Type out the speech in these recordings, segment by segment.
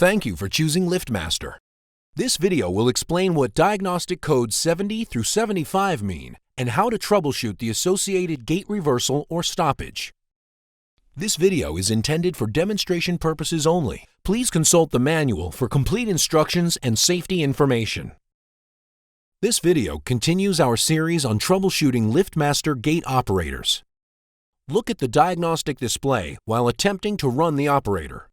Thank you for choosing LiftMaster. This video will explain what diagnostic codes 70 through 75 mean and how to troubleshoot the associated gate reversal or stoppage. This video is intended for demonstration purposes only. Please consult the manual for complete instructions and safety information. This video continues our series on troubleshooting LiftMaster gate operators. Look at the diagnostic display while attempting to run the operator.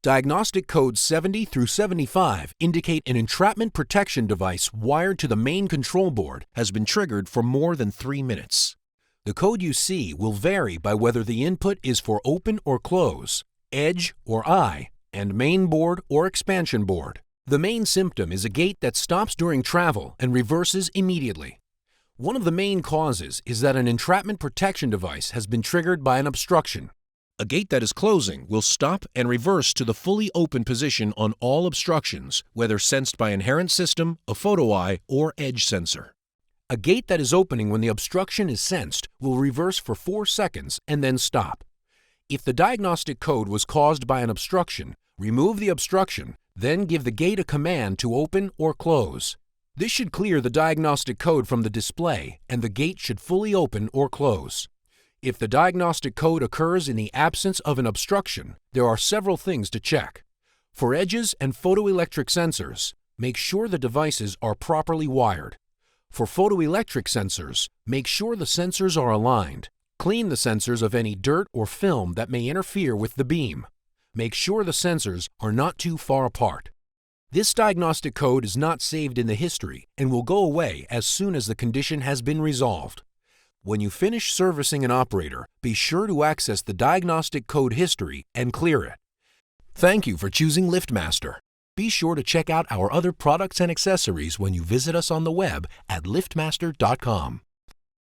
Diagnostic codes 70 through 75 indicate an entrapment protection device wired to the main control board has been triggered for more than 3 minutes. The code you see will vary by whether the input is for open or close, edge or eye, and main board or expansion board. The main symptom is a gate that stops during travel and reverses immediately. One of the main causes is that an entrapment protection device has been triggered by an obstruction. A gate that is closing will stop and reverse to the fully open position on all obstructions, whether sensed by inherent system, a photo eye, or edge sensor. A gate that is opening when the obstruction is sensed will reverse for 4 seconds and then stop. If the diagnostic code was caused by an obstruction, remove the obstruction, then give the gate a command to open or close. This should clear the diagnostic code from the display and the gate should fully open or close. If the diagnostic code occurs in the absence of an obstruction, there are several things to check. For edges and photoelectric sensors, make sure the devices are properly wired. For photoelectric sensors, make sure the sensors are aligned. Clean the sensors of any dirt or film that may interfere with the beam. Make sure the sensors are not too far apart. This diagnostic code is not saved in the history and will go away as soon as the condition has been resolved. When you finish servicing an operator, be sure to access the diagnostic code history and clear it. Thank you for choosing LiftMaster. Be sure to check out our other products and accessories when you visit us on the web at liftmaster.com.